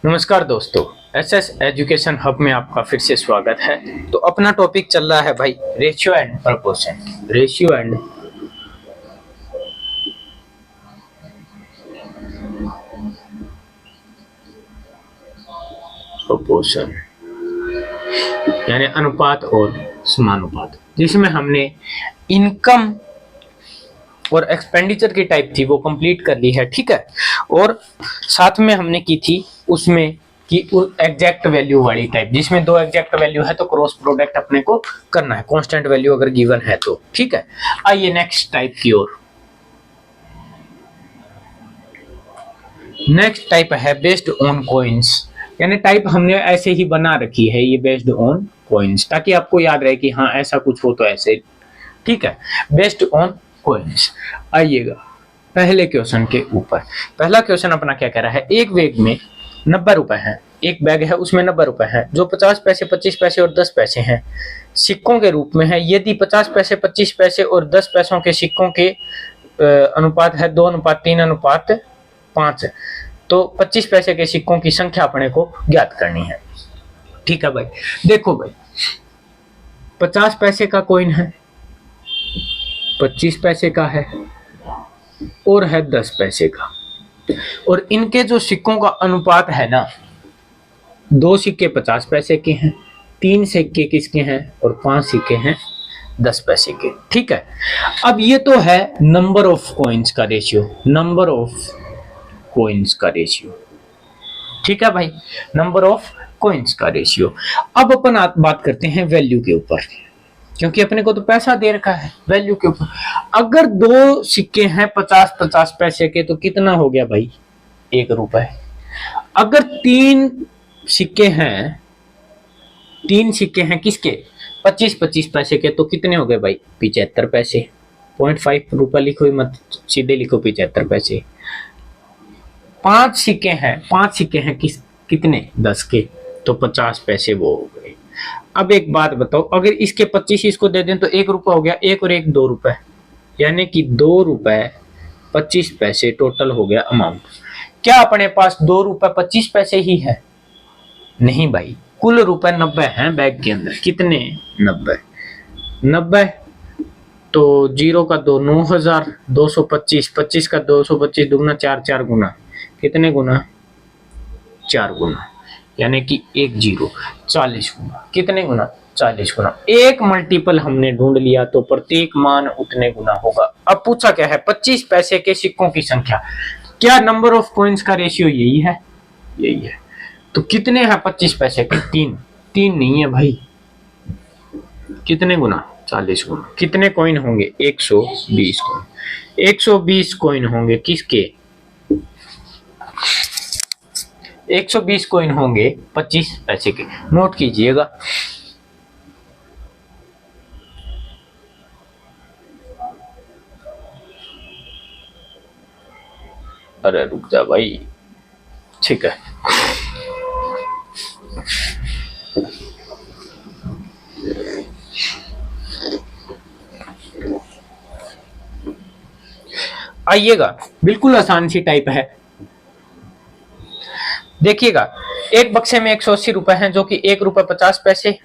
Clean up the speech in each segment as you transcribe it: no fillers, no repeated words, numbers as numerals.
नमस्कार दोस्तों, SS education hub में आपका फिर से स्वागत है। तो अपना टॉपिक चल रहा है भाई ratio and proportion. Ratio and proportion यानी अनुपात और समानुपात, जिसमें हमने इनकम और एक्सपेंडिचर की टाइप थी वो कंप्लीट कर ली है, ठीक है। और साथ में हमने की थी उसमें कि एग्जैक्ट वैल्यू वाली टाइप, जिसमें दो एग्जैक्ट वैल्यू है तो क्रॉस प्रोडक्ट अपने को करना है, कांस्टेंट वैल्यू अगर गिवन है तो, ठीक है। आइए नेक्स्ट टाइप की ओर। नेक्स्ट टाइप है बेस्ड ऑन कॉइन्स, यानी टाइप हमने ऐसे ही बना रखी है ये बेस्ड ऑन कॉइन्स, ताकि आपको याद रहे कि हाँ ऐसा कुछ हो तो ऐसे, ठीक है। Based on coins. आइएगा पहले क्वेश्चन के ऊपर। पहला क्वेश्चन अपना क्या कह रहा है, एक बैग में 90 रुपए हैं, एक बैग है उसमें 90 रुपए हैं, जो 50 पैसे 25 पैसे और 10 पैसे हैं सिक्कों के रूप में है। यदि 50 पैसे 25 पैसे और 10 पैसों के सिक्कों के अनुपात है 2:3:5, तो 25 पैसे के सिक्कों की संख्या अपने को ज्ञात करनी है, ठीक है भाई। देखो भाई 50 पैसे का कॉइन है, 25 पैसे का है और है 10 पैसे का, और इनके जो सिक्कों का अनुपात है ना, 2 सिक्के 50 पैसे के हैं, 3 सिक्के किसके हैं और 5 सिक्के हैं 10 पैसे के, ठीक है। अब ये तो है नंबर ऑफ कॉइन्स का रेशियो, नंबर ऑफ कॉइन्स का रेशियो, ठीक है भाई, नंबर ऑफ कॉइन्स का रेशियो। अब अपन बात करते हैं वैल्यू के ऊपर, क्योंकि अपने को तो पैसा दे रखा है। वैल्यू के ऊपर अगर 2 सिक्के हैं 50-50 पैसे के तो कितना हो गया भाई, 1 रुपए। अगर 3 सिक्के हैं, 3 सिक्के हैं किसके, 25-25 पैसे के, तो कितने हो गए भाई, 75 पैसे। 0.5 रुपए लिखो मत, सीधे लिखो 75 पैसे। 5 सिक्के हैं, 5 सिक्के हैं कितने, 10 के, तो 50 पैसे वो हो गए। अब एक बात बताओ, अगर इसके 25 इसको दे दें तो 1 रुपया हो गया, 1 और 1 2 रुपए, यानी कि 2 रुपए 25 पैसे टोटल हो गया अमाउंट। क्या अपने पास 2 रुपए 25 पैसे ही है, नहीं भाई, कुल रुपए 90 हैं बैग के अंदर। कितने, 90, तो 0 का 2 9,000, 225, 25 का 225 दुगना 4 गुना, कितने गुना, 4 गुना, यानी कि 1 0 40 गुना, कितने गुना, 40 गुना। एक मल्टीपल हमने ढूंढ लिया तो प्रत्येक मान उतने गुना होगा। अब पूछा क्या है, 25 पैसे के सिक्कों की संख्या। क्या नंबर ऑफ कॉइन्स का रेशियो यही है, यही है। तो कितने हैं 25 पैसे के, 3 नहीं है भाई, कितने गुना, 40 गुना। कितने कॉइन होंगे, 120 कॉइन। 120 कॉइन होंगे किसके, 120 कॉइन होंगे 25 पैसे के। नोट कीजिएगा। अरे रुक जा भाई, ठीक है। आइएगा, बिल्कुल आसान सी टाइप है। देखिएगा, एक बक्से में 180 रुपए हैं, जो कि 1 रुपए 50 पैसे,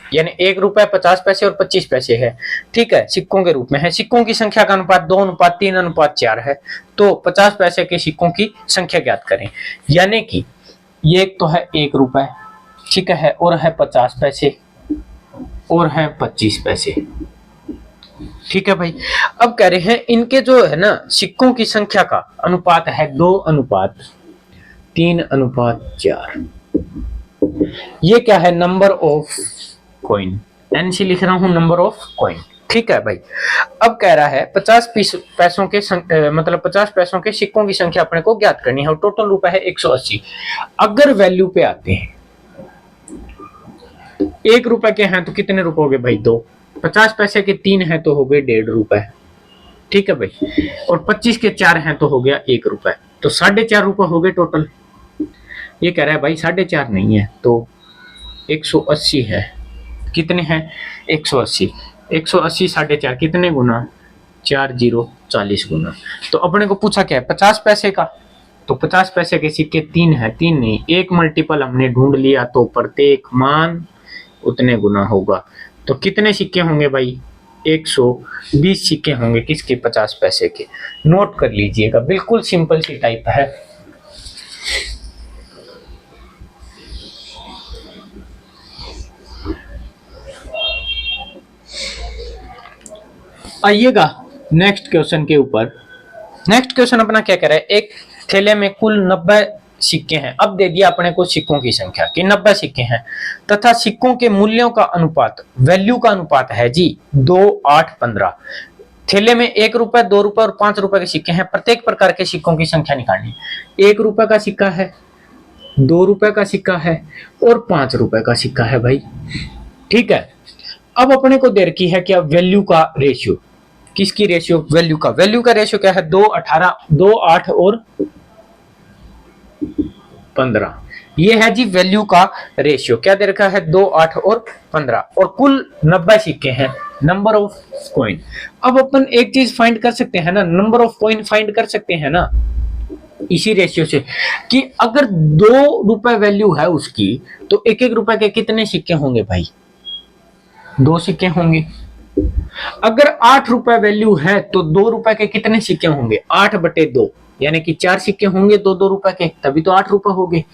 यानी 1 रुपए 50 पैसे और 25 पैसे है, ठीक है, सिक्कों के रूप में है। सिक्कों की संख्या का अनुपात 2:3:4 है, तो 50 पैसे के सिक्कों की संख्या ज्ञात करें। यानी कि ये एक तो है 1 रुपए, ठीक है, और है 50 पैसे और है 25 पैसे, ठीक है भाई। अब कह रहे हैं इनके जो है ना सिक्कों की संख्या का अनुपात है 2:3:4। ये क्या है, नंबर ऑफ कॉइन, एनसी लिख रहा हूं, नंबर ऑफ कॉइन, ठीक है भाई। अब कह रहा है 50 पैसों के मतलब 50 पैसों के सिक्कों की संख्या अपने को ज्ञात करनी है, और टोटल रुपए है 180। अगर वैल्यू पे आते हैं, 1 रुपए के हैं तो कितने रुपए हो गए भाई, 2। 50 पैसे के 3 हैं तो हो गए 1.5 रुपए, ठीक है भाई, और 25 के 4 हैं तो हो गया 1 रुपए, तो 4.5 रुपए हो गए टोटल। ये कह रहा है भाई 4.5 नहीं है तो 180 है। कितने हैं, 180, 180 4.5 कितने गुना, 4 0 40 गुना। तो अपने को पूछा क्या है, 50 पैसे का, तो 50 पैसे के सिक्के 3 है, 3 नहीं, एक मल्टीपल हमने ढूंढ लिया तो प्रत्येक मान उतने गुना होगा। तो कितने सिक्के होंगे भाई? 120 सिक्के होंगे किसके? 50 पैसे के। नोट कर लीजिएगा, बिल्कुल सिंपल सी टाइप है। आइएगा नेक्स्ट क्वेश्चन के ऊपर। नेक्स्ट क्वेश्चन अपना क्या कह रहा है? एक थैले में कुल 90 सिक्के हैं। अब दे दिया अपने को सिक्कों की संख्या कि 90 सिक्के हैं तथा सिक्कों के मूल्यों का अनुपात, वैल्यू का अनुपात है जी 2, 8, 15। थैले में 1 रुपए, 2 रुपए और 5 रुपए के सिक्के हैं। प्रत्येक प्रकार के सिक्कों की संख्या निकालनी। 1 रुपए का सिक्का है, 2 रुपए का सिक्का है और 5 रुपए का सिक्का है भाई। ठीक है, अब अपने को दे रखी है क्या? वैल्यू का रेशियो। किसकी रेशियो? वैल्यू का। वैल्यू का रेशियो क्या है? 2, 18, 2, 8 और 15। ये है जी वैल्यू का रेशियो। क्या दे रखा है? 2, 8 और 15 और कुल 90 सिक्के हैं। Number of coin. अब अपन एक चीज फाइंड कर सकते हैं ना, नंबर ऑफ कॉइन फाइंड कर सकते हैं ना इसी रेशियो से कि अगर 2 रुपए वैल्यू है उसकी तो 1-1 रुपए के कितने सिक्के होंगे भाई? 2 सिक्के होंगे। अगर 8 रुपए वैल्यू है तो 2 रुपए के कितने सिक्के होंगे? 8/2 यानी कि 4 सिक्के होंगे 2-2 रुपए के, तभी तो 8 रुपए हो गए।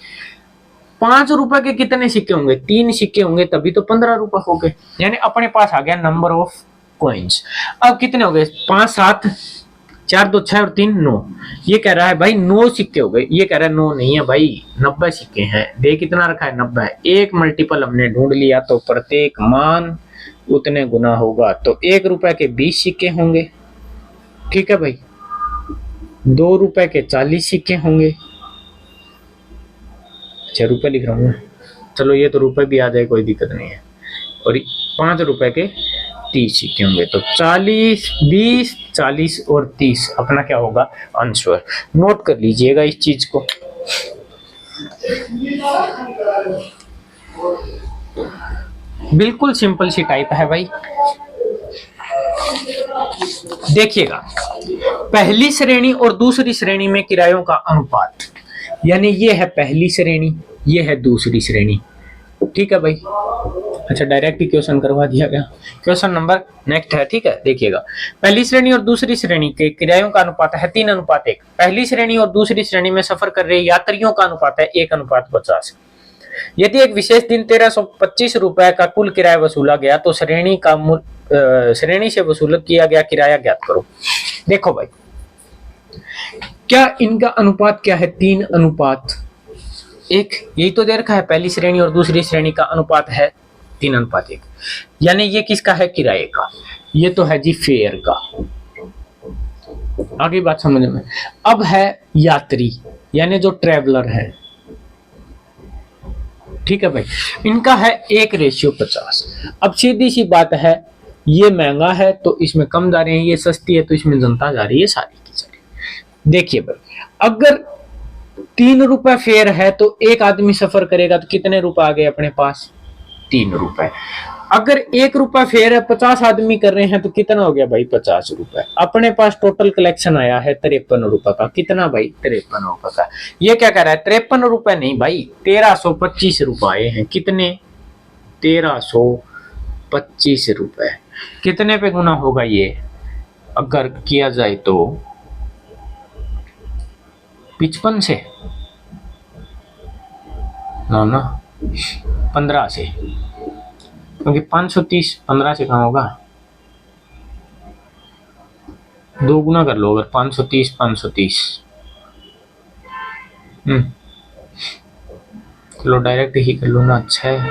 5 रुपए के कितने सिक्के होंगे? 3 सिक्के होंगे, तभी तो 15 रुपए हो गए। यानी अपने पास आ गया नंबर ऑफ कॉइन्स। अब कितने हो गए? 5, 7, 4, 2, 6 और 3, 9। ये कह रहा है भाई 9 सिक्के हो गए। ये कह रहा है 9 नहीं है भाई, 90 सिक्के हैं। दे कितना रखा है? 90। एक मल्टीपल हमने ढूंढ लिया तो प्रत्येक मान उतने गुना होगा। तो 1 रुपए के 20 सिक्के होंगे। ठीक है भाई। 2 रुपए के 40 सिक्के होंगे। अच्छा रुपए लिख रहा हूँ, चलो ये तो रुपए भी आ जाए, कोई दिक्कत नहीं है। और 5 रुपए के 30 सिक्के होंगे। तो 40, 20, 40 और 30 अपना क्या होगा? आंसर। नोट कर लीजिएगा इस चीज को। बिल्कुल सिंपल सी टाइप है भाई। देखिएगा, पहली श्रेणी और दूसरी श्रेणी में किरायों का अनुपात, यानी ये है पहली श्रेणी, ये है दूसरी श्रेणी। ठीक है भाई। अच्छा डायरेक्ट ही क्वेश्चन करवा दिया गया। क्वेश्चन नंबर नेक्स्ट है। ठीक है, देखिएगा, पहली श्रेणी और दूसरी श्रेणी के किरायों का अनुपात है 3:1। पहली श्रेणी और दूसरी श्रेणी में सफर कर रहे यात्रियों का अनुपात है 1:50। यदि एक विशेष दिन 1325 रुपए का कुल किराया वसूला गया तो श्रेणी से वसूल किया गया किराया ज्ञात करो। देखो भाई, क्या इनका अनुपात क्या है? 3:1। यही तो दे रखा है, पहली श्रेणी और दूसरी श्रेणी का अनुपात है 3:1। यानी ये किसका है? किराए का। ये तो है जी फेयर का। आगे बात समझ में। अब है यात्री, यानी जो ट्रेवलर है। ठीक है भाई, इनका है 1:50। अब सीधी सी बात है, ये महंगा है तो इसमें कम जा रहे हैं, ये सस्ती है तो इसमें जनता जा रही है सारी की सारी। देखिए भाई, अगर 3 रुपए फेयर है तो एक आदमी सफर करेगा तो कितने रुपए आ गए अपने पास? 3 रुपए। अगर 1 रुपए फेयर है, 50 आदमी कर रहे हैं तो कितना हो गया भाई? 50 रुपए। अपने पास टोटल कलेक्शन आया है 53 रुपए का। कितना भाई? 53 रुपए का। ये क्या कह रहा है? 53 रुपए नहीं भाई, 1325 रुपए आए हैं। कितने? 1325 रुपए। कितने पे गुना होगा ये अगर किया जाए तो? 55 से ना 15 से, क्योंकि 530 15 से कहाँ होगा? 2 गुना कर लो अगर 530 चलो डायरेक्ट ही कर लो ना। 6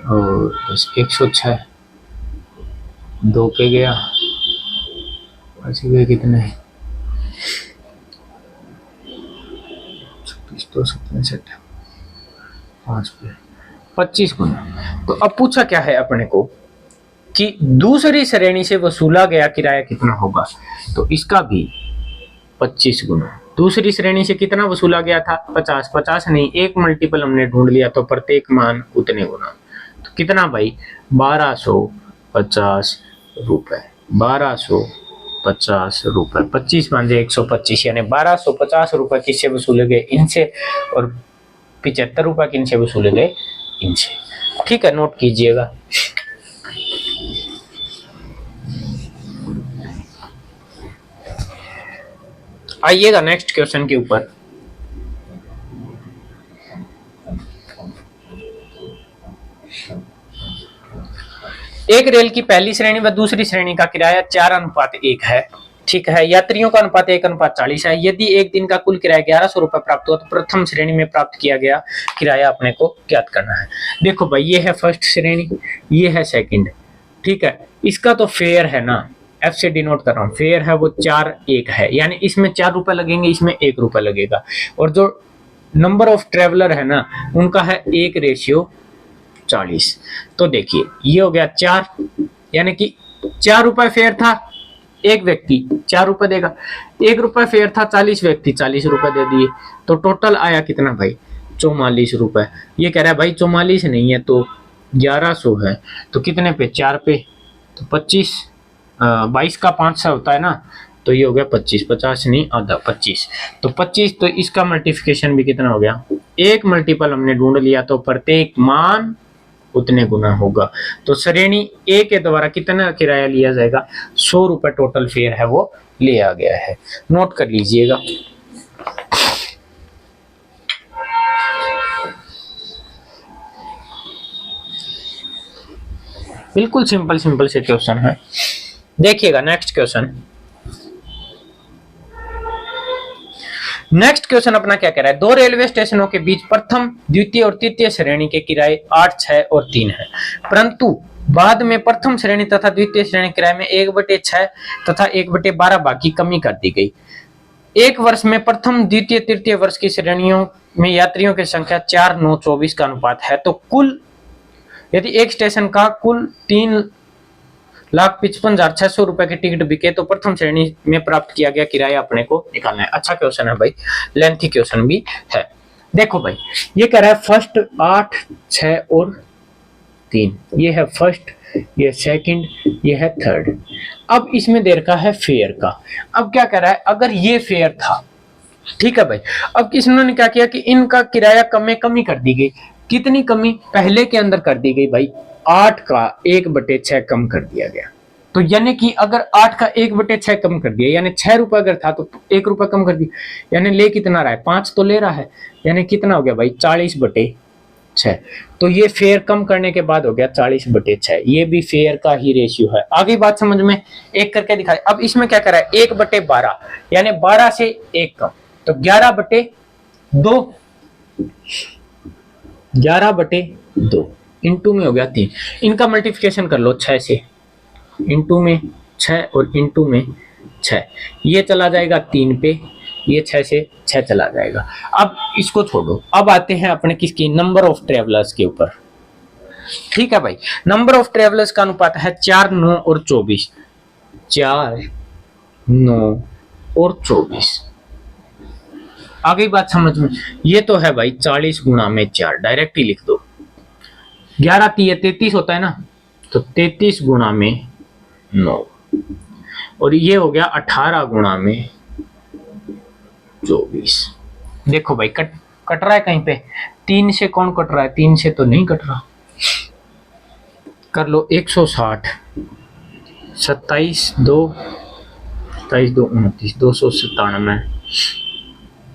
और 106 2 पे गया, बचे कितने? 67 5 पे 25 गुना। तो अब पूछा क्या है अपने को कि दूसरी श्रेणी से वसूला गया किराया कितना होगा? तो इसका भी 25 गुना। दूसरी श्रेणी से कितना वसूला गया था? 50 नहीं, एक मल्टीपल हमने ढूंढ लिया तो प्रत्येक मान उतने गुना। तो कितना भाई? 1250 रुपए। 1250 150 रुपए, 25 भांजे 125 यानी 1250 रुपए किससे वसूले गए? इनसे, और 75 रुपए किनसे वसूले गए? इनसे। ठीक है, नोट कीजिएगा। आइएगा नेक्स्ट क्वेश्चन के ऊपर। एक रेल की पहली श्रेणी व दूसरी श्रेणी का किराया 4:1 है। ठीक है, यात्रियों का अनुपात 1:40 है। यदि एक दिन का कुल किराया 1100 रुपए प्राप्त हुआ तो प्रथम श्रेणी में प्राप्त किया गया किराया अपने को ज्ञात करना है। देखो भाई, ये है फर्स्ट श्रेणी, ये है सेकंड। ठीक है, इसका तो फेयर है ना, एफ से डिनोट कर रहा हूँ, फेयर है वो 4:1 है, यानी इसमें 4 रुपए लगेंगे, इसमें 1 रुपए लगेगा। और जो नंबर ऑफ ट्रेवलर है ना, उनका है 1:40। तो देखिए ये हो गया 4, यानी कि 4 रुपए फेयर था, एक व्यक्ति 4 रुपए देगा। 1 रुपए फेयर था, 40 व्यक्ति 40 रुपए दे दिए। तो टोटल आया कितना भाई? 44 रुपए। ये कह रहा है भाई 44 नहीं है तो 1100 है। तो कितने पे? 4 पे। तो 25, 22 का 500 होता है ना, तो ये हो गया 25, 50 नहीं आधा 25। तो 25, तो इसका मल्टीप्लिकेशन भी कितना हो गया? एक मल्टीपल हमने ढूंढ लिया, तो प्रत्येक मान उतने गुना होगा। तो श्रेणी ए के द्वारा कितना किराया लिया जाएगा? 100 रुपए टोटल फेयर है वो लिया गया है। नोट कर लीजिएगा। बिल्कुल सिंपल सिंपल से क्वेश्चन है। देखिएगा नेक्स्ट क्वेश्चन। नेक्स्ट क्वेश्चन अपना क्या कह रहा है? दो रेलवे स्टेशनों के बीच प्रथम, द्वितीय और तृतीय श्रेणी के किराए 8, 6 और 3 है, परंतु बाद में प्रथम श्रेणी तथा द्वितीय श्रेणी किराए में 1/6 तथा 1/12 भाग की कमी कर दी गई। एक वर्ष में प्रथम, द्वितीय, तृतीय वर्ष की श्रेणियों में यात्रियों की संख्या 4, 9, 24 का अनुपात है। तो कुल, यदि एक स्टेशन का कुल 3,55,600 रुपए के टिकट बिके तो प्रथम श्रेणी में प्राप्त किया गया किराया अपने को निकालना है। अच्छा क्वेश्चन है भाई, लेंथी क्वेश्चन भी है। देखो भाई, ये कह रहा है फर्स्ट 8, 6 और 3, ये है फर्स्ट, ये सेकंड, ये है थर्ड। अब इसमें दे रखा है फेयर का। अब क्या कह रहा है? अगर ये फेयर था, ठीक है भाई, अब इन्होंने क्या किया कि इनका किराया कमी कर दी गई। कितनी कमी? पहले के अंदर कर दी गई भाई, 8 का 1/6 कम कर दिया गया। तो यानी कि अगर 8 का 1/6 कम कर दिया, यानी 6 रुपए अगर था तो 1 रुपए कम कर दिया, यानी ले कितना रहा है? 5 तो ले रहा है, यानी कितना हो गया भाई? 40/6। तो ये फेयर कम करने के बाद हो गया 40/6। ये भी फेयर का ही रेशियो है। आगे बात समझ में? एक करके दिखाए। अब इसमें क्या कर रहा है? 1/12, यानी 12 से 1 कम, तो 11/2, 11/2 इंटू में हो गया 3। इनका मल्टीप्लिकेशन कर लो 6 से, इंटू में 6 और इंटू में 6, ये चला जाएगा 3 पे, ये 6 से 6 चला जाएगा। अब इसको छोड़ो, अब आते हैं अपने किसकी? नंबर ऑफ ट्रेवलर्स के ऊपर। ठीक है भाई, नंबर ऑफ ट्रेवलर्स का अनुपात है 4, 9 और 24। 4, 9 और 24। आ गई बात समझ में? ये तो है भाई 40 गुणा में 4, डायरेक्ट ही लिख दो। 11 3 33 होता है ना, तो 33 गुणा में 9, और ये हो गया 18 गुणा में 24। देखो भाई कट रहा है कहीं पे? 3 से कौन कट रहा है? 3 से तो नहीं कट रहा। कर लो 160, 27 2 27 2 29, 297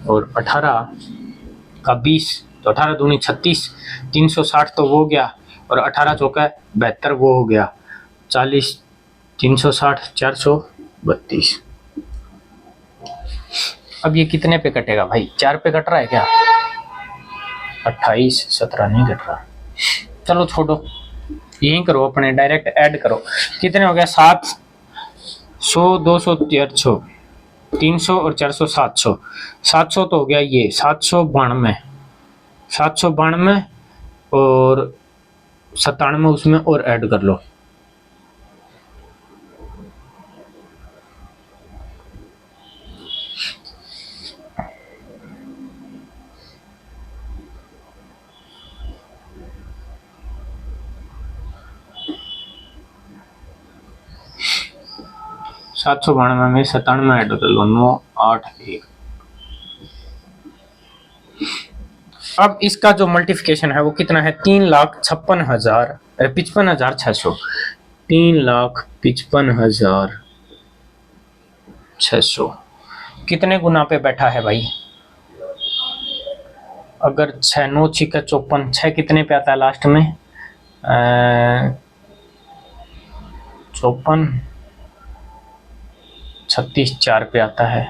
और 18 का 20, तो 18 दूनी 36, 360 तो वो हो गया, और 18 चौका 72 वो हो गया 40, 360 432। अब ये कितने पे कटेगा भाई? 4 पे कट रहा है क्या? 28 17 नहीं कट रहा। चलो छोड़ो, यहीं करो, अपने डायरेक्ट ऐड करो। कितने हो गया? 700 200 400 300 और 400 700। 700 तो हो गया ये 792, 792 और 97 उसमें और ऐड कर लो। 792 में 97 ऐड कर लो, 981। अब इसका जो मल्टीप्लिकेशन है वो कितना है, 3,56,000 55,600, 3,55,600 कितने गुना पे बैठा है भाई? अगर 6 9 6 54, 6 कितने पे आता है लास्ट में? 54, 36 4 पे आता है,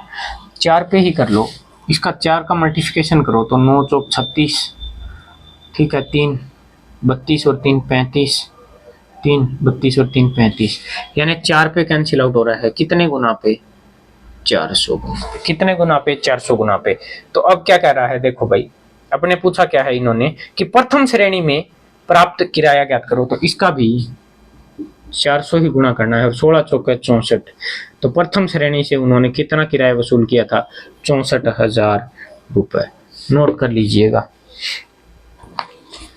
4 पे ही कर लो। इसका 4 का मल्टीप्लिकेशन करो तो 9 चौक 36, ठीक है, 3 32 और 3 35, 3 32 और 3 35, यानी 4 पे कैंसिल आउट हो रहा है। कितने गुना पे? 400 गुना पे। कितने गुना पे? 400 गुना पे। तो अब क्या कह रहा है, देखो भाई, अपने पूछा क्या है इन्होंने कि प्रथम श्रेणी में प्राप्त किराया ज्ञात करो, तो इसका भी 400 ही गुना करना है। और 16 चौके 64, तो प्रथम श्रेणी से उन्होंने कितना किराया वसूल किया था? 64,000 रुपए। नोट कर लीजिएगा,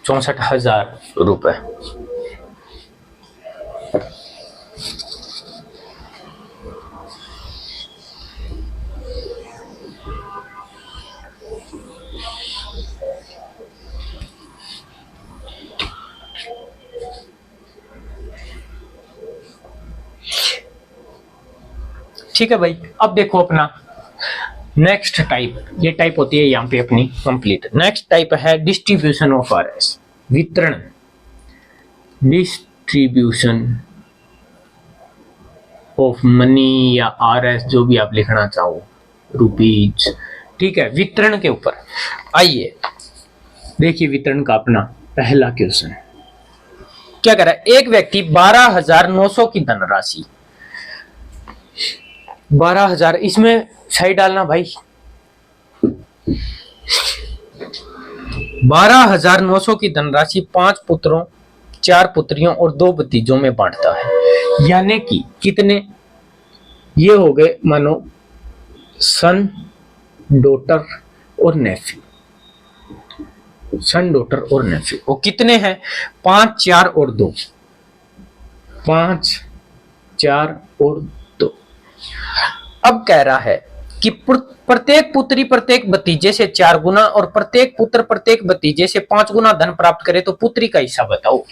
64,000 रुपए। ठीक है भाई। अब देखो अपना नेक्स्ट टाइप, ये टाइप होती है यहाँ पे अपनी कंप्लीट। नेक्स्ट टाइप है डिस्ट्रीब्यूशन ऑफ आरएस, वितरण, डिस्ट्रीब्यूशन ऑफ मनी या आरएस, जो भी आप लिखना चाहो, रुपीज, ठीक है, वितरण के ऊपर। आइए देखिए वितरण का अपना पहला क्वेश्चन क्या कह रहा है। एक व्यक्ति 12,900 की धनराशि, 12,000, इसमें सही डालना भाई, 12,900 की धनराशि 5 पुत्रों, 4 पुत्रियों और 2 भतीजों में बांटता है। यानी कि कितने ये हो गए, मानो सन, डॉटर और नेफ्यू, सन, डॉटर और नेफ्यू। वो कितने हैं? 5 4 और 2, 5 4 और 2। अब कह रहा है कि प्रत्येक पुत्री प्रत्येक भतीजे से 4 गुना और प्रत्येक पुत्र प्रत्येक भतीजे से 5 गुना धन प्राप्त करे तो पुत्री का हिस्सा बताओ।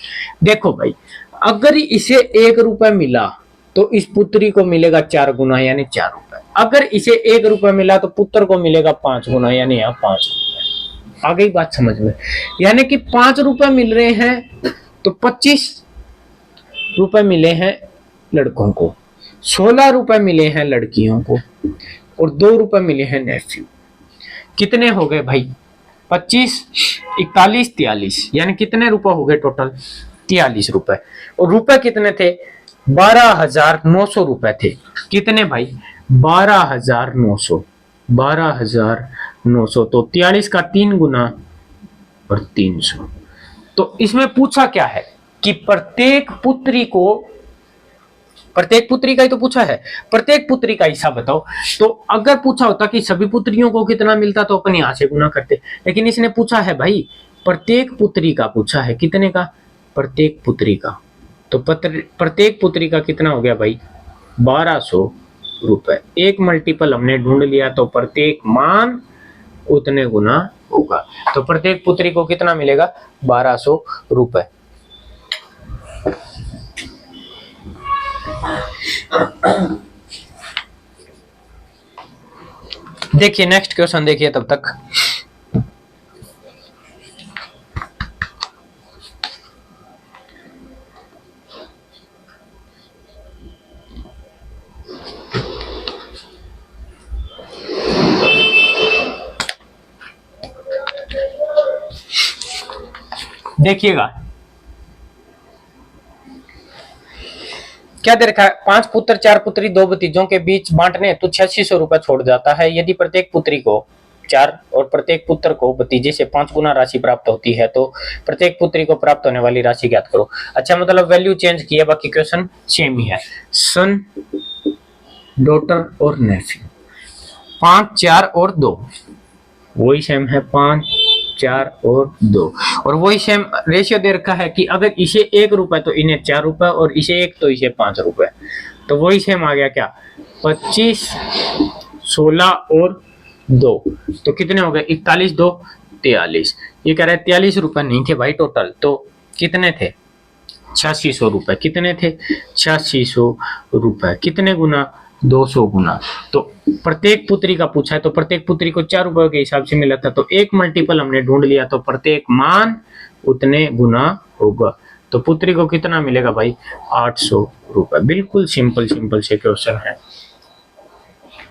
देखो भाई, अगर इसे 1 रुपए मिला तो इस पुत्री को मिलेगा 4 गुना यानी 4 रुपए। अगर इसे 1 रुपए मिला तो पुत्र को मिलेगा 5 गुना यानी यहाँ 5 रुपए। आ गई बात समझ में? यानी कि 5 रुपए मिल रहे हैं तो 25 रुपए मिले हैं लड़कों को, 16 रुपए मिले हैं लड़कियों को और 2 रुपए मिले हैं नेफ्यू। कितने हो गए भाई? 25 41 43, यानी कितने रुपए हो गए टोटल? 43 रुपए। और रुपए कितने थे? 12,900 रुपए थे। कितने भाई? 12,900, 12,900। तो 43 का 3 गुना और 300। तो इसमें पूछा क्या है कि प्रत्येक पुत्री का ही तो पूछा है, प्रत्येक पुत्री का हिस्सा बताओ। तो अगर पूछा होता कि सभी पुत्रियों को कितना मिलता तो अपन यहां से गुना करते, लेकिन इसने पूछा है भाई प्रत्येक पुत्री का पूछा है। कितने का? प्रत्येक पुत्री का। तो प्रत्येक पुत्री का कितना हो गया भाई? 1200 रुपए। एक मल्टीपल हमने ढूंढ लिया तो प्रत्येक मान उतने गुना होगा। तो प्रत्येक पुत्री को कितना मिलेगा? 1200 रुपए। देखिए नेक्स्ट क्वेश्चन देखिए तब तक। देखिएगा क्या दे रखा है? 5 पुत्र 4 पुत्री 2 भतीजों के बीच बांटने तो 8600 रुपए छोड़ जाता है। यदि प्रत्येक पुत्री को 4 और प्रत्येक पुत्र को भतीजे से 5 गुना राशि प्राप्त होती है तो प्रत्येक पुत्री को प्राप्त होने वाली राशि ज्ञात करो। अच्छा, मतलब वैल्यू चेंज की है, बाकी क्वेश्चन सेम ही है। सन, डॉटर और नेफ्यू, 5 4 और 2 वही सेम है, 5 4 और 2, और वही सेम रेशियो दे रखा है कि अगर इसे 1 रुपए तो इन्हें 4 रुपए, और इसे 1 तो इसे 5 रुपए। तो वही सेम आ गया क्या, 25, 16 और 2, तो कितने हो गए, 41, 2, 43। ये कह रहे हैं 43 रुपए नहीं थे भाई टोटल, तो कितने थे, 8600 रुपए। कितने थे, 8600 रुपए। कितने गुना, 200 गुना। तो प्रत्येक पुत्री का पूछा है, तो प्रत्येक पुत्री को 4 रुपए के हिसाब से मिला था, तो एक मल्टीपल हमने ढूंढ लिया, तो प्रत्येक मान उतने गुना होगा। तो पुत्री को कितना मिलेगा भाई, 800 रुपए। बिल्कुल सिंपल सिंपल से क्वेश्चन है।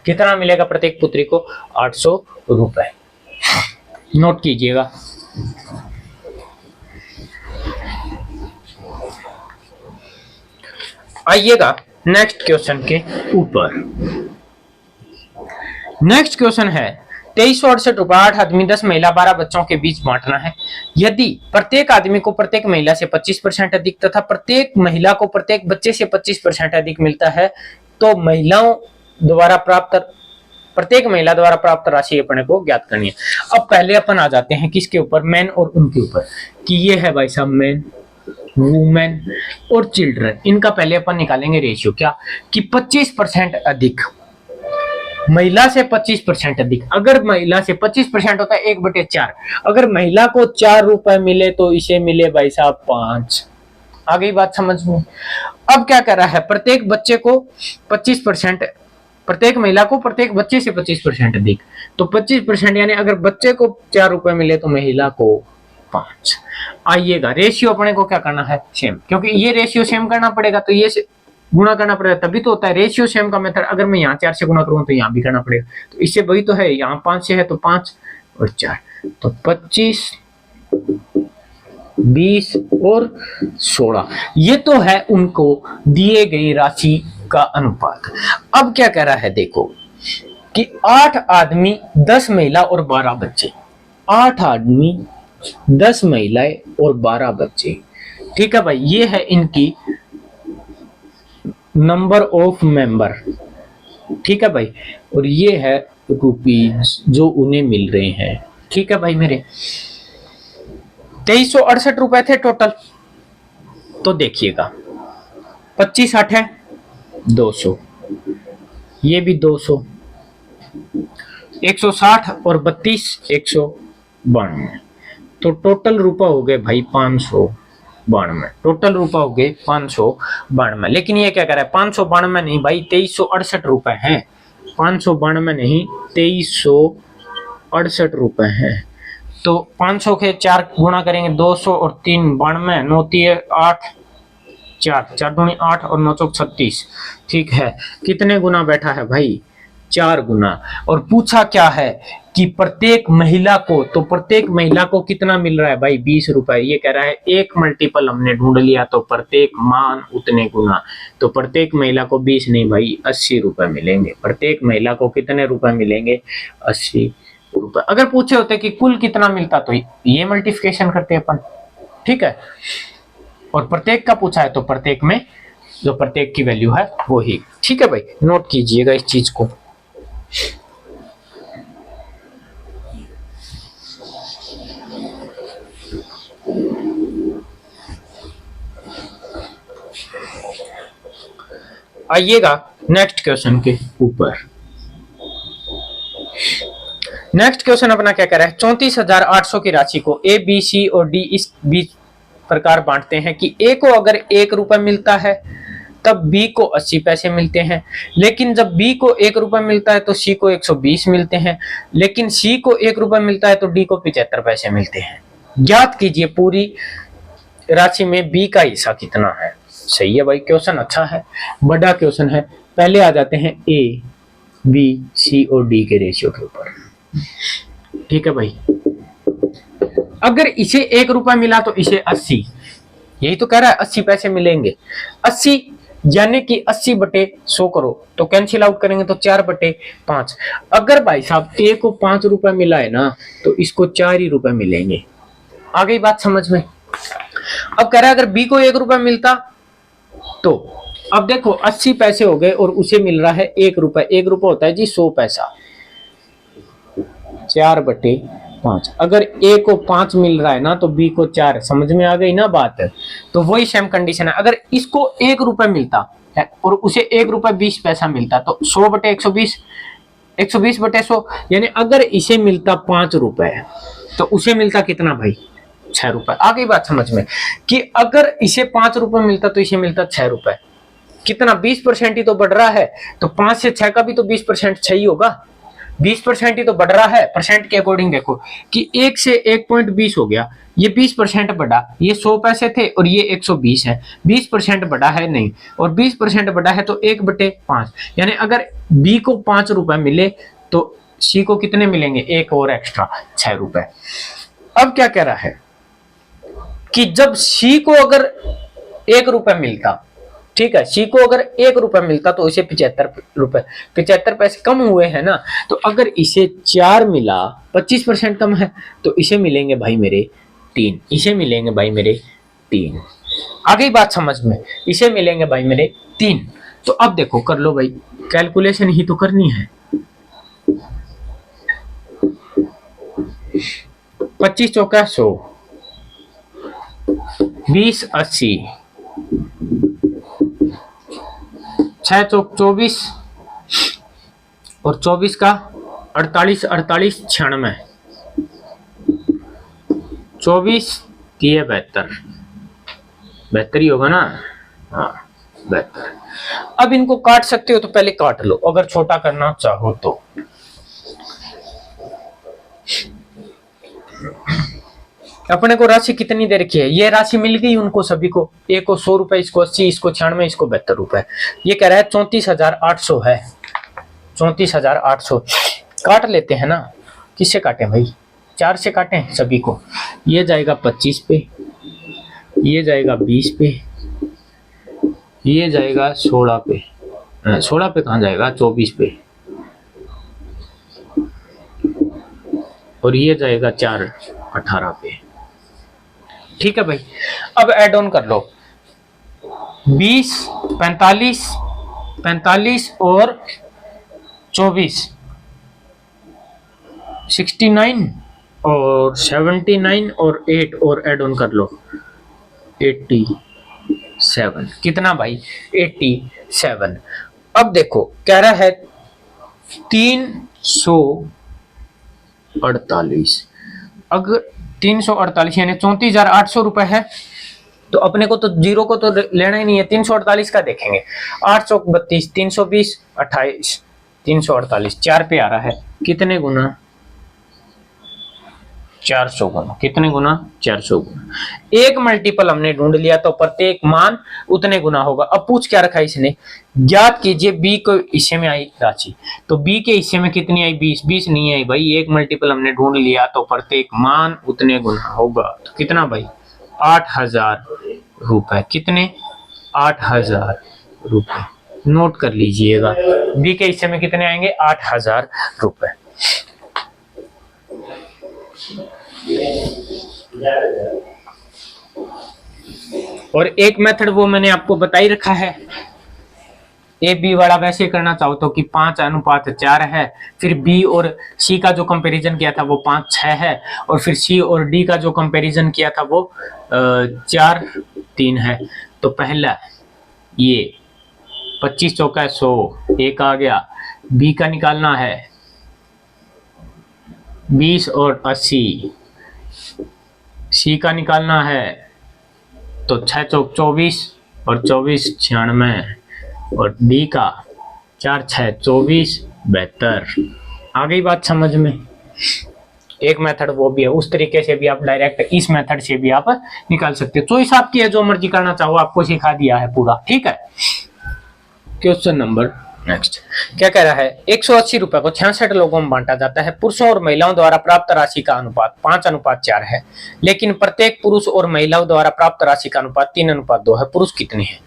कितना मिलेगा प्रत्येक पुत्री को, 800 रुपए। नोट कीजिएगा। आइएगा नेक्स्ट क्वेश्चन के ऊपर। नेक्स्ट क्वेश्चन है 2368 रुपए 8 आदमी 10 महिला 12 बच्चों के बीच बांटना है। यदि प्रत्येक आदमी को प्रत्येक महिला से 25% अधिक तथा प्रत्येक महिला को प्रत्येक बच्चे से 25% अधिक मिलता है, तो महिलाओं द्वारा प्राप्त प्रत्येक महिला द्वारा प्राप्त राशि अपने को ज्ञात करनी है। अब पहले अपन आ जाते हैं किसके ऊपर, मैन और उनके ऊपर, कि ये है भाई साहब मैन, वुमेन और चिल्ड्रन। इनका पहले अपन निकालेंगे रेशियो, क्या कि 25% अधिक, महिला से 25% अधिक। अगर महिला से 25% होता है 1/4, अगर महिला को 4 रुपए मिले तो इसे मिले भाई साहब 5। आ गई बात समझ में। अब क्या कर रहा है, प्रत्येक बच्चे को 25%, प्रत्येक महिला को प्रत्येक बच्चे से 25% अधिक, तो 25% यानी अगर बच्चे को 4 रुपए मिले तो महिला को 5। आइएगा रेशियो अपने को क्या करना है, सेम, क्योंकि ये रेशियो सेम करना पड़ेगा, तो ये से गुणा करना पड़ेगा तभी तो होता है। रेशियो सेम का मेथड, अगर मैं यहाँ 4 से गुणा करूँ तो यहाँ भी करना पड़ेगा, तो इससे वही तो है, यहाँ 5 से है तो 5 और 4, तो 25, 20 और 16। ये तो है उनको दिए गई राशि का अनुपात। अब क्या कह रहा है, देखो कि 8 आदमी 10 महिला और 12 बच्चे, 8 आदमी 10 महिलाएं और 12 बच्चे, ठीक है भाई। ये है इनकी नंबर ऑफ मेंबर, ठीक है भाई, और ये है रुपीज जो उन्हें मिल रहे हैं, ठीक है भाई मेरे। 2368 रुपए थे टोटल, तो देखिएगा 25 8 है 200, ये भी 200, 160 और 32 192, तो टोटल रुपए हो गए भाई 592। टोटल रुपए हो गए 592। लेकिन ये क्या कह रहा है, 592 नहीं भाई 2368 रुपए हैं, 592 नहीं 2368 रुपए हैं। तो 500 के 4 गुणा करेंगे, 200 और 3 92, 9 8, 4 दूनी 8 और 9 36, ठीक है। कितने गुना बैठा है भाई, 4 गुना। और पूछा क्या है कि प्रत्येक महिला को, तो प्रत्येक महिला को कितना मिल रहा है भाई, 20 रुपए। ये कह रहा है एक मल्टीपल हमने ढूंढ लिया, तो प्रत्येक मान उतने गुना, तो प्रत्येक महिला को 20 नहीं भाई 80 रुपए मिलेंगे। प्रत्येक महिला को कितने रुपए मिलेंगे, 80 रुपए। अगर पूछे होते कि कुल कितना मिलता तो ये मल्टीप्लिकेशन करते अपन, ठीक है। और प्रत्येक का पूछा है तो प्रत्येक में जो प्रत्येक की वैल्यू है वो ही, ठीक है भाई। नोट कीजिएगा इस चीज को। आइएगा नेक्स्ट क्वेश्चन के ऊपर। नेक्स्ट क्वेश्चन अपना क्या कह रहा है, 34,800 की राशि को ए बी सी और डी इस बीच प्रकार बांटते हैं कि ए को अगर 1 रुपए मिलता है तब बी को 80 पैसे मिलते हैं, लेकिन जब बी को 1 रुपए मिलता है तो सी को 120 मिलते हैं, लेकिन सी को 1 रुपए मिलता है तो डी को 75 पैसे मिलते हैं। ज्ञात कीजिए पूरी राशि में बी का हिस्सा कितना है। सही है भाई, क्वेश्चन अच्छा है, बड़ा क्वेश्चन है। पहले आ जाते हैं ए बी सी और डी के रेशियो के ऊपर, ठीक है भाई। अगर इसे 1 रुपया मिला तो इसे 80, यही तो कह रहा है 80 पैसे मिलेंगे। 80 यानी कि 80/100 करो तो कैंसिल आउट करेंगे तो 4/5। अगर भाई साहब ए को 5 रुपए मिला है ना तो इसको 4 ही रुपए मिलेंगे। आ गई बात समझ में। अब कह रहा है अगर बी को 1 रुपया मिलता तो अब देखो 80 पैसे हो गए और उसे मिल रहा है 1 रुपया। 1 रुपया होता है जी 100 पैसा, 4/5 5। अगर ए को 5 मिल रहा है ना तो बी को 4, समझ में आ गई ना बात। तो वही सेम कंडीशन है, अगर इसको 1 रुपए मिलता है और उसे 1 रुपए 20 पैसा मिलता तो 100 बटे 120, 120 बटे 100, यानी अगर इसे मिलता 5 रुपए तो उसे मिलता कितना भाई, 6 रुपए। आ गई बात समझ में कि अगर इसे 5 रुपए मिलता तो इसे मिलता 6 रुपए, कितना 20% ही तो बढ़ रहा है, तो 5 से 6 का भी तो 20% 6 ही होगा, 20% ही तो बढ़ रहा है। परसेंट के अकॉर्डिंग देखो कि 1 से 1.20 हो गया, ये 20% बढ़ा, ये 100 पैसे थे और ये 120 है, 20% बढ़ा है नहीं, और 20% बढ़ा है तो 1/5, यानी अगर बी को 5 रुपए मिले तो सी को कितने मिलेंगे, 1 और एक्स्ट्रा 6 रुपए। अब क्या कह रहा है कि जब सी को अगर 1 रुपए मिलता, ठीक है, सी को अगर 1 रुपए मिलता तो इसे 75 रुपए, 75 पैसे कम हुए हैं ना, तो अगर इसे 4 मिला, 25% कम है, तो इसे मिलेंगे भाई मेरे 3, इसे मिलेंगे भाई मेरे 3। आ गई बात समझ में, इसे मिलेंगे भाई मेरे 3। तो अब देखो कर लो भाई, कैलकुलेशन ही तो करनी है। 25 चौका 100, 20 80, 6 चौक 24 और 24 का 48, 48 96, 24 दिए 72, 72 ही होगा ना, हाँ 72। अब इनको काट सकते हो तो पहले काट लो, अगर छोटा करना चाहो तो। अपने को राशि कितनी दे रखी है, ये राशि मिल गई उनको सभी को, एक को 100 रुपए, इसको 80, इसको 96, इसको 72 रुपए। ये कह रहा है 34,800 है, 34,800 काट लेते हैं ना। किससे काटें भाई, 4 से काटें सभी को। ये जाएगा 25 पे, ये जाएगा 20 पे, ये जाएगा 16 पे, 16 पे कहाँ जाएगा, 24 पे, और ये जाएगा 4 18 पे। ठीक है भाई, अब ऐड ऑन कर लो, 20 45 45 और 24 69 और 79 और 8 और ऐड ऑन कर लो 87। कितना भाई, 87। अब देखो कह रहा है 348, अगर 348 यानी 34,800 रुपए है, तो अपने को तो जीरो को तो लेना ही नहीं है, 348 का देखेंगे। 8 चौक 32, 320 28, 348 4 पे आ रहा है, कितने गुना, 400 गुना, कितने गुना, 400 गुना। एक मल्टीपल हमने ढूंढ लिया तो प्रत्येक मान उतने गुना होगा। अब पूछ क्या रखा है इसने, ज्ञात कीजिए बी को हिस्से में आई राशि, तो बी के हिस्से में कितनी आई, 20, 20 नहीं आई भाई, एक मल्टीपल हमने ढूंढ लिया तो प्रत्येक मान उतने गुना होगा। तो कितना भाई, 8,000 रुपए, कितने, 8,000 रुपए, नोट कर लीजिएगा। बी के हिस्से में कितने आएंगे, 8,000 रुपए। और एक मेथड वो मैंने आपको बता ही रखा है, ए बी वाला वैसे करना चाहो तो कि 5:4 है, फिर बी और सी का जो कंपैरिजन किया था वो 5:6 है, और फिर सी और डी का जो कंपैरिजन किया था वो 4:3 है। तो पहला ये 25 चौका 100, एक आ गया, बी का निकालना है 20 और 80, सी का निकालना है तो 6 चौक 24 और 24 96, और डी का 4 6 24 72। आ गई बात समझ में। एक मेथड वो भी है, उस तरीके से भी आप डायरेक्ट इस मेथड से भी आप निकाल सकते हो। चॉइस आपकी है, जो मर्जी करना चाहो, आपको सिखा दिया है पूरा। ठीक है, क्वेश्चन नंबर नेक्स्ट क्या कह रहा है, 180 रुपए को 66 लोगों में बांटा जाता है। पुरुषों और महिलाओं द्वारा प्राप्त राशि का अनुपात 5:4 है, लेकिन प्रत्येक पुरुष और महिलाओं द्वारा प्राप्त राशि का अनुपात 3:2 है। पुरुष कितने हैं।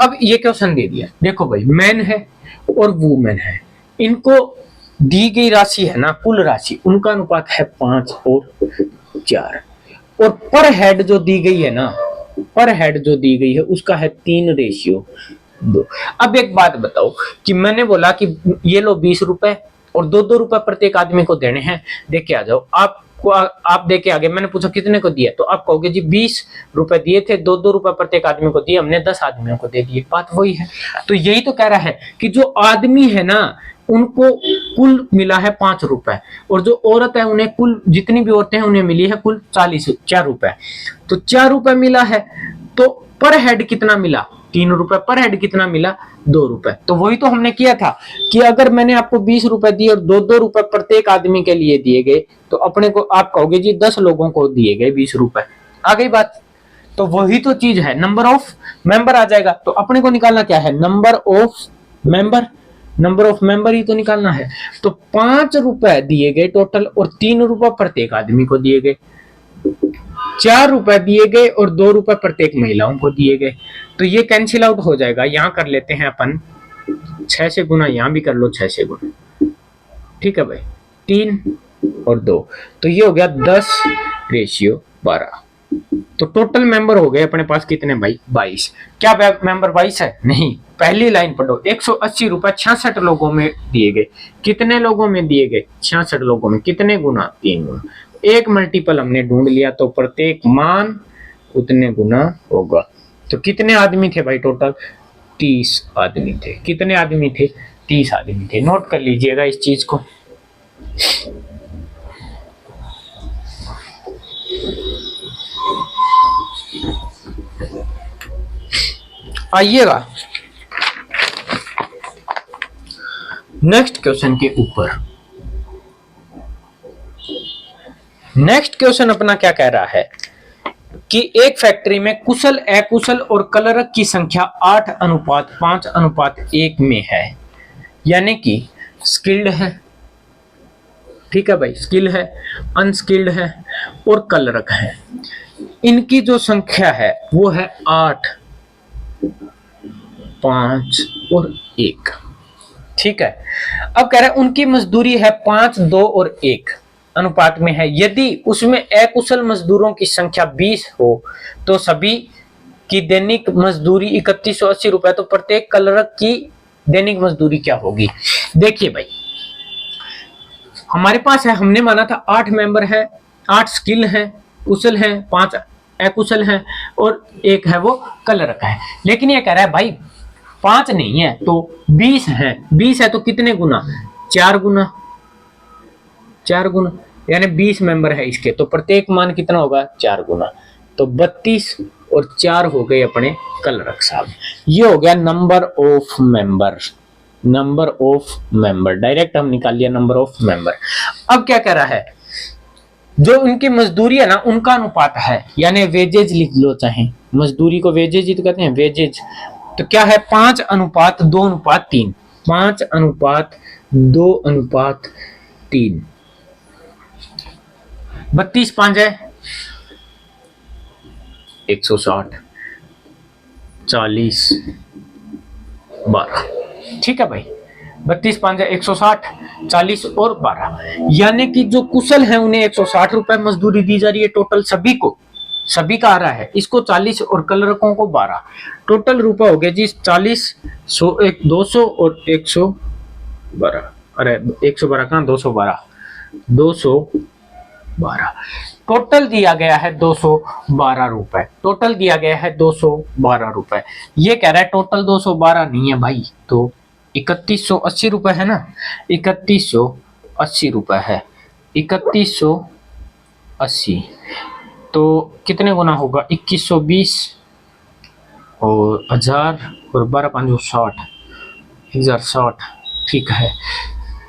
अब ये क्वेश्चन दे दिया, देखो भाई मैन है और वुमेन है, इनको दी गई राशि है ना, कुल राशि, उनका अनुपात है 5 और 4, और पर हेड जो दी गई है ना, पर हेड जो दी गई है उसका है 3:2। अब एक बात बताओ कि मैंने बोला कि ये लो 20 रुपए और 2-2 रुपए प्रत्येक आदमी को देने हैं, देख के आ जाओ। आपको आपको आप दे के आगे, मैंने पूछा कितने को दिया, तो आप कहोगे जी 20 रुपए दिए थे, 2-2 रुपए प्रत्येक आदमी को दिए, हमने 10 आदमियों को दे दिए। बात वही है। तो यही तो कह रहा है कि जो आदमी है ना उनको कुल मिला है 5 रुपए, और जो औरत है उन्हें कुल, जितनी भी औरतें हैं उन्हें मिली है कुल 4 रुपए। तो 4 रुपए मिला है, तो पर हेड कितना मिला, 3 रुपए। पर हेड कितना मिला, 2 रुपए। तो वही तो हमने किया था कि अगर मैंने आपको 20 रुपए दिए और 2-2 रुपए प्रत्येक आदमी के लिए दिए गए, तो अपने को आप कहोगे जी 10 लोगों को दिए गए 20 रुपए। आ गई बात। तो वही तो चीज है, नंबर ऑफ मेंबर आ जाएगा। तो अपने को निकालना क्या है, number of member. Number of member ही तो निकालना है। तो 5 रुपए दिए गए टोटल, और 3 रुपए प्रत्येक आदमी को दिए गए, 4 रुपए दिए गए और 2 रुपए प्रत्येक महिलाओं को दिए गए। तो ये कैंसिल आउट हो जाएगा। यहां कर लेते हैं अपन 6 से गुना, यहां भी कर लो 6 से गुना। ठीक है भाई, 3 और 2, तो ये हो गया 10:12। तो टोटल मेंबर हो गए अपने पास कितने भाई, 22। क्या मेंबर 22 है? नहीं, पहली लाइन पढ़ो। 180 रुपए 66 लोगों में दिए गए। कितने लोगों में दिए गए, 66 लोगों में। कितने गुना, 3 गुना। एक मल्टीपल हमने ढूंढ लिया, तो प्रत्येक मान उतने गुना होगा। तो कितने आदमी थे भाई टोटल, 30 आदमी थे। कितने आदमी थे, 30 आदमी थे। नोट कर लीजिएगा इस चीज को। आइएगा नेक्स्ट क्वेश्चन के ऊपर। नेक्स्ट क्वेश्चन अपना क्या कह रहा है कि एक फैक्ट्री में कुशल, अकुशल और कलरक की संख्या 8:5:1 में है, यानी कि स्किल्ड है, ठीक है भाई, स्किल है, अनस्किल्ड है और कलरक है। इनकी जो संख्या है वो है 8, 5 और 1। ठीक है। अब कह रहा है उनकी मजदूरी है 5, 2 और 1 अनुपात में है। यदि उसमें अकुशल मजदूरों की संख्या 20 हो तो सभी की दैनिक मजदूरी 3180 रुपए, तो प्रत्येक कलरक की दैनिक मजदूरी क्या होगी। देखिए भाई, हमारे पास है, हमने माना था 8 मेंबर है, 8 स्किल है, कुशल है, 5 अकुशल है और 1 है वो कलरक है। लेकिन ये कह रहा है भाई 5 नहीं है तो 20 है। 20 है तो कितने गुना, 4 गुना, 4 गुना, यानी 20 मेंबर है इसके, तो प्रत्येक मान कितना होगा, 4 गुना। तो 32 और 4 हो गए अपने कलरक साहब। ये हो गया number of member. Number of member direct हम निकाल लिया, नंबर ऑफ मेंबर। अब क्या कह रहा है, जो उनकी मजदूरी है ना उनका अनुपात है, यानी वेजेज लिख लो, चाहे मजदूरी को वेजेज ही तो कहते हैं, वेजेज। तो क्या है, 5:2:3, 5:2:3। 32 5 है 160, 40 12। ठीक है भाई, 32 5 है 160, 40 और 12, यानी कि जो कुशल है उन्हें 160 रुपए मजदूरी दी जा रही है टोटल, सभी को, सभी का आ रहा है, इसको 40 और कलरकों को 12। टोटल रुपए हो गए जी 40, 200 और 112। अरे 112 कहां, 212, 212। टोटल दिया गया है 212 रुपए। टोटल दिया गया है 212 रुपए। ये कह रहा है टोटल 212 नहीं है भाई, तो 3180 रुपए है ना, 3180 रुपए है, 3180। तो कितने गुना होगा, 2120 और 1000 और 12 5 60, 1060। ठीक है,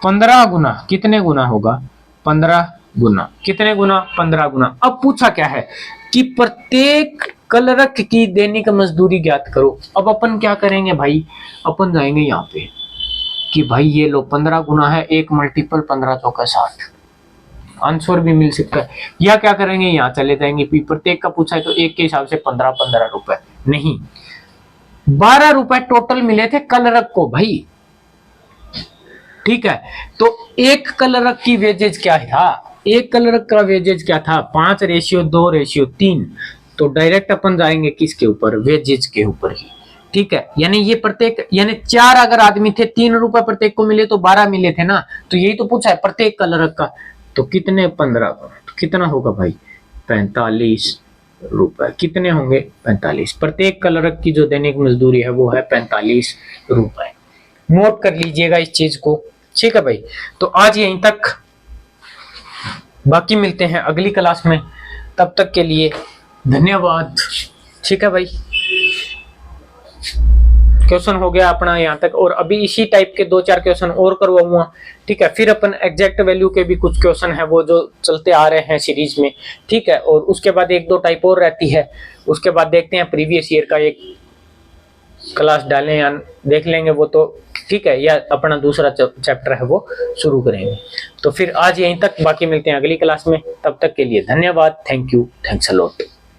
15 गुना, कितने गुना होगा, 15 गुना। कितने गुना, 15 गुना। अब पूछा क्या है कि प्रत्येक कलरक की दैनिक मजदूरी ज्ञात करो। अब अपन क्या करेंगे भाई, अपन जाएंगे यहाँ पे कि भाई ये लो 15 गुना है, 1 मल्टीपल 15 चौका 60, आंसर भी मिल सकता है। या क्या करेंगे, यहाँ चले जाएंगे, प्रत्येक का पूछा है तो 1 के हिसाब से 15 रुपए नहीं, 12 रुपए टोटल मिले थे कलरक को भाई। ठीक है, तो एक कलरक की वेजेज क्या था, एक कलरक का वेजेज क्या था, 5:2:3। तो डायरेक्ट अपन जाएंगे किसके ऊपर, वेजेज के ऊपर ही। ठीक है, यानी ये प्रत्येक, यानी 4 अगर आदमी थे, 3 रुपए प्रत्येक को मिले तो 12 मिले थे ना, तो यही तो पूछा है प्रत्येक कलरक का। तो कितने, 15 गुना। तो कितना होगा भाई 45 रुपए। कितने होंगे 45। प्रत्येक क्लर्क की जो दैनिक मजदूरी है वो है 45 रुपए। नोट कर लीजिएगा इस चीज को, ठीक है भाई। तो आज यहीं तक, बाकी मिलते हैं अगली क्लास में, तब तक के लिए धन्यवाद, ठीक है भाई। क्वेश्चन हो गया अपना यहाँ तक, और अभी इसी टाइप के 2-4 क्वेश्चन और करवाऊंगा, ठीक है। फिर अपन एग्जैक्ट वैल्यू के भी कुछ क्वेश्चन है वो जो चलते आ रहे हैं सीरीज में, ठीक है। और उसके बाद 1-2 टाइप और रहती है, उसके बाद देखते हैं प्रीवियस ईयर का एक क्लास डालें या देख लेंगे वो तो, ठीक है, या अपना दूसरा चैप्टर है वो शुरू करेंगे। तो फिर आज यहीं तक, बाकी मिलते हैं अगली क्लास में, तब तक के लिए धन्यवाद। Thank you, thanks a lot.